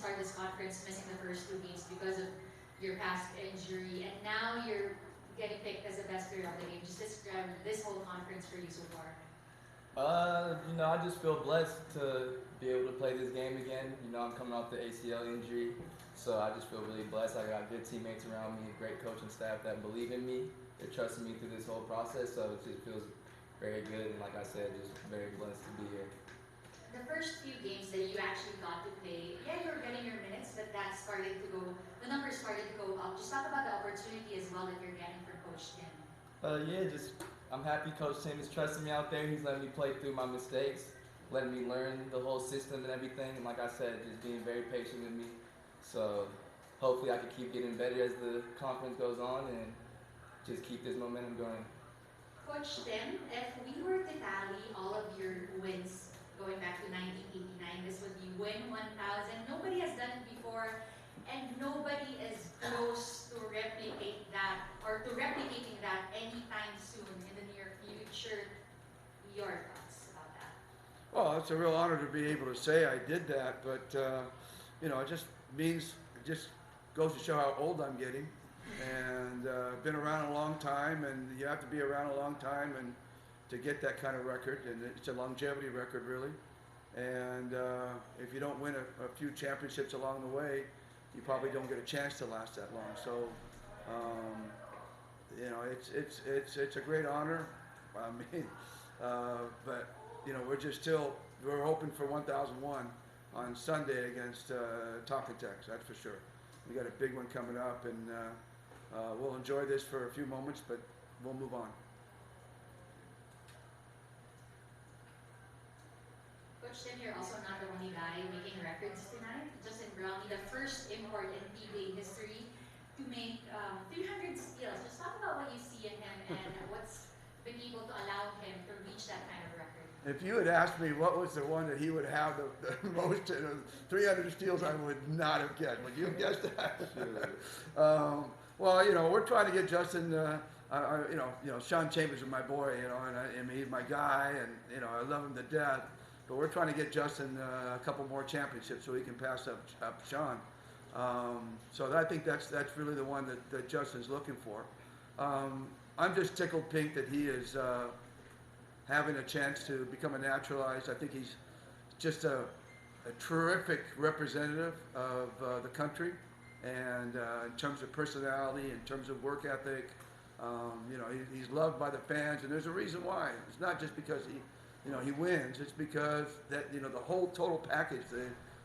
start this conference missing the first two games because of your past injury, and now you're getting picked as the best player of the game. Just describe this whole conference for you so far. I just feel blessed to be able to play this game again. I'm coming off the ACL injury, so I just feel really blessed. I got good teammates around me, great coaching staff that believe in me. They're trusting me through this whole process, so it just feels very good. And like I said, just very blessed to be here. The first few games that you actually got to play, yeah, you were getting your minutes, but that started to go, the numbers started to go up. Just talk about the opportunity as well that you're getting from Coach Tim. I'm happy Coach Tim is trusting me out there. He's letting me play through my mistakes, letting me learn the whole system and everything. And like I said, just being very patient with me. So hopefully I can keep getting better as the conference goes on and just keep this momentum going. Coach Tim, if we were to tally all of your wins going back to 1989, this would be win 1,000. Nobody has done it before, and nobody is close to replicate that or to replicating that anytime soon in the near future. Your thoughts about that? Well, it's a real honor to be able to say I did that, but it just means, it just goes to show how old I'm getting, and been around a long time, and you have to be around a long time and to get that kind of record, and it's a longevity record really. And if you don't win a few championships along the way, you probably don't get a chance to last that long. So, it's a great honor. I mean, but we're hoping for 1001 on Sunday against Talkatex, that's for sure. We got a big one coming up, and we'll enjoy this for a few moments, but we'll move on. Coach Tim, you're also not the only guy making records tonight. Justin Brownlee, the first import in PBA history to make 300 steals. Just talk about what you see in him and what's been able to allow him to reach that kind of record. If you had asked me what was the one that he would have the most, 300 steals, I would not have guessed. Would you have guessed that? We're trying to get Justin. Sean Chambers is my boy, and he's my guy, and I love him to death. But we're trying to get Justin a couple more championships so he can pass up Sean. So I think that's really the one that Justin's looking for. I'm just tickled pink that he is having a chance to become a naturalized. I think he's just a terrific representative of the country, and in terms of personality, in terms of work ethic, he's loved by the fans, and there's a reason why. It's not just because he wins. It's because that the whole total package,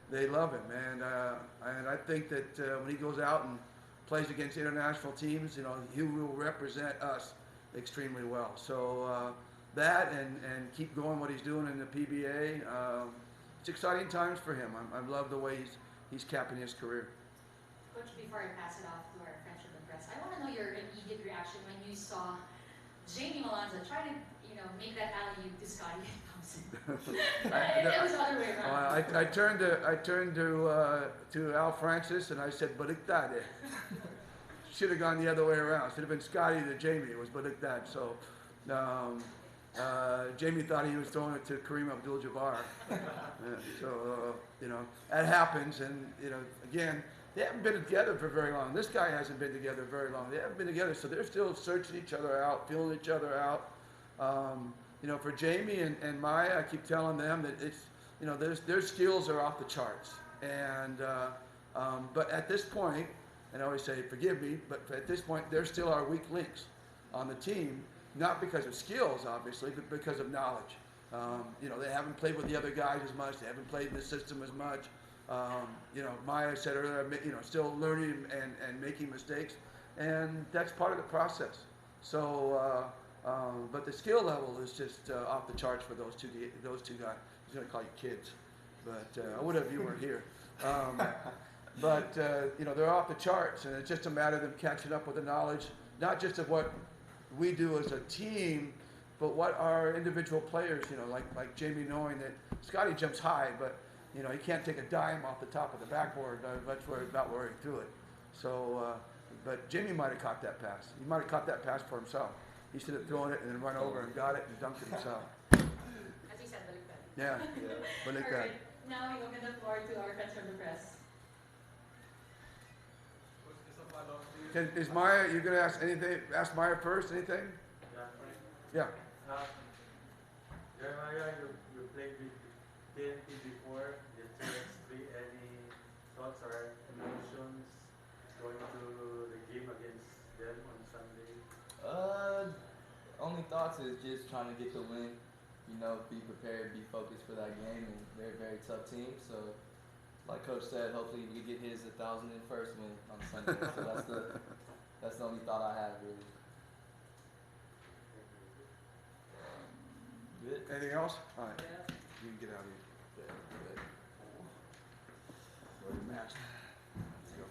they love him, and I think that when he goes out and plays against international teams, he will represent us extremely well. So that and keep going what he's doing in the PBA. It's exciting times for him. I love the way he's capping his career. Coach, before I pass it off to our friends from the press, I want to know your immediate reaction when you saw Jamie Malonza try to make that alley-oop to Scotty Thompson. It was the other way around. I turned to Al Francis and I said, "Baliktad." Should have gone the other way around. Should have been Scotty to Jamie. It was Baliktad. So Jamie thought he was throwing it to Kareem Abdul-Jabbar. That happens. And again, they haven't been together for very long. This guy hasn't been together very long. They haven't been together, so they're still searching each other out, feeling each other out. For Jamie and Maya, I keep telling them that it's, their skills are off the charts. And but at this point, and I always say, forgive me, but at this point, they're still our weak links on the team, not because of skills, obviously, but because of knowledge. They haven't played with the other guys as much. They haven't played in the system as much. Maya said earlier, still learning and making mistakes, and that's part of the process. So, but the skill level is just off the charts for those two guys. I was going to call you kids, but I would have if you weren't here. They're off the charts, and it's just a matter of them catching up with the knowledge, not just of what we do as a team, but what our individual players, like Jamie, knowing that Scotty jumps high, but he can't take a dime off the top of the backboard. That's about where he threw it. So, but Jamie might have caught that pass. He might have caught that pass for himself. He should have thrown it and then run over and got it and dunked it himself. As you said, baliktad. Yeah, baliktad. All right, now we open the floor to our friends from the press. Is Maya? You gonna ask anything? Ask Maya first. Anything? Yeah. Jeremiah, you played with TNT before, the TX3. Any thoughts or emotions going to the game against them on Sunday? Only thoughts is just trying to get the win. You know, be prepared, be focused for that game, and they're a very tough team. So, like Coach said, hopefully we get his 1,001st win on Sunday. So that's the only thought I have really. Good. Anything else? All right. You can get out of here. Good. Go to the match. Let's go.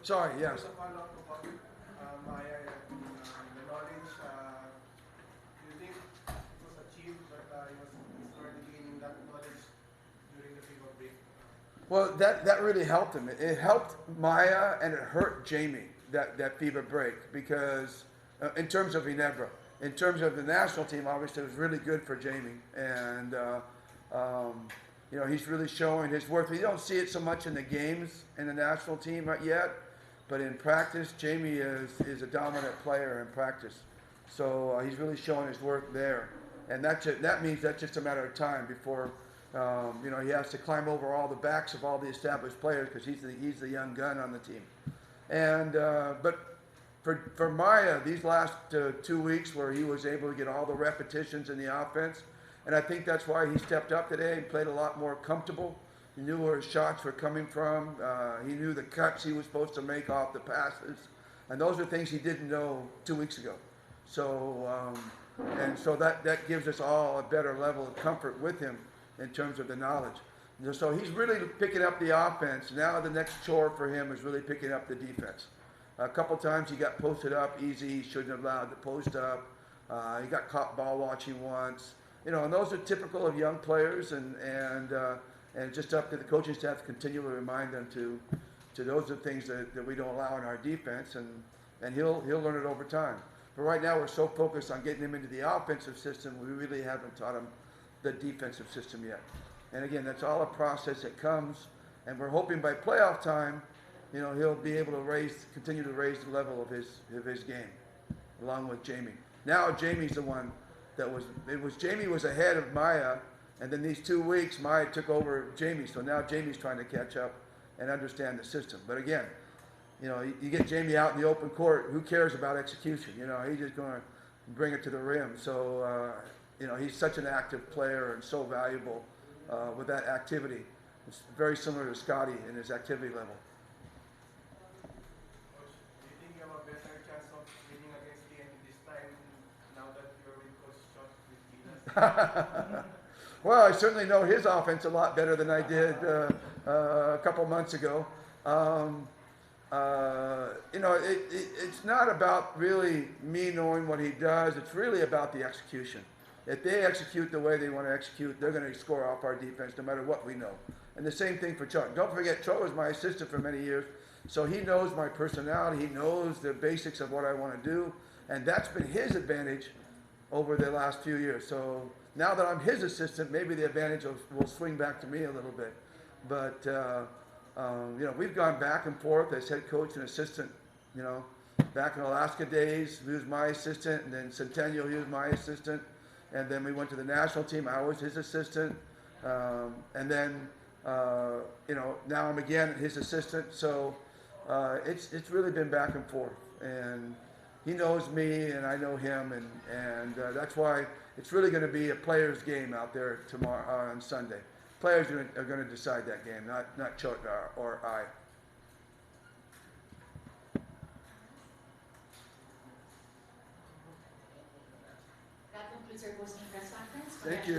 Sorry. Yes. Just a follow-up about Maya and the knowledge. Do you think it was achieved, but he's already gaining that knowledge during the FIBA break? Well, that really helped him. It helped Maya and it hurt Jamie, that FIBA break, because in terms of Ginebra. In terms of the national team, obviously it was really good for Jamie. And, you know, he's really showing his worth. We don't see it so much in the games in the national team yet, but in practice, Jamie is a dominant player in practice. So he's really showing his worth there. And that means that's just a matter of time before, you know, he has to climb over all the backs of all the established players because he's the young gun on the team. And but for Maya, these last 2 weeks where he was able to get all the repetitions in the offense, and I think that's why he stepped up today and played a lot more comfortable. He knew where his shots were coming from. He knew the cuts he was supposed to make off the passes, and those are things he didn't know 2 weeks ago. So and so that gives us all a better level of comfort with him in terms of the knowledge. So he's really picking up the offense. Now the next chore for him is really picking up the defense. A couple times he got posted up easy. He shouldn't have allowed to post up. He got caught ball watching once. You know, and those are typical of young players, and just up to the coaching staff to continually remind them to those are things that we don't allow in our defense, and he'll learn it over time. But right now we're so focused on getting him into the offensive system, we really haven't taught him the defensive system yet. And again, that's all a process that comes, and we're hoping by playoff time, you know, he'll be able to continue to raise the level of his game, along with Jamie. Now Jamie's the one Jamie was ahead of Maya, and then these 2 weeks Maya took over Jamie, so now Jamie's trying to catch up and understand the system. But again, you know, you get Jamie out in the open court, who cares about execution? You know, he's just going to bring it to the rim. So, you know, he's such an active player and so valuable with that activity. It's very similar to Scotty in his activity level. Coach, do you think you have a better chance of winning against TNT this time now that you're with Coach Chuck with Gilas? Well, I certainly know his offense a lot better than I did a couple months ago. You know, it's not about really me knowing what he does. It's really about the execution. If they execute the way they want to execute, they're going to score off our defense no matter what we know. And the same thing for Chuck. Don't forget, Chuck was my assistant for many years, so he knows my personality. He knows the basics of what I want to do, and that's been his advantage over the last few years. So now that I'm his assistant, maybe the advantage will swing back to me a little bit. But you know, we've gone back and forth as head coach and assistant. You know, back in Alaska days, he was my assistant, and then Centennial, he was my assistant, and then we went to the national team. I was his assistant, and then you know, now I'm again his assistant. So it's really been back and forth, and he knows me and I know him, and that's why it's really going to be a players' game out there tomorrow on Sunday. Players are going to decide that game, not Chuck or I. That concludes our post-game press conference. Thank you.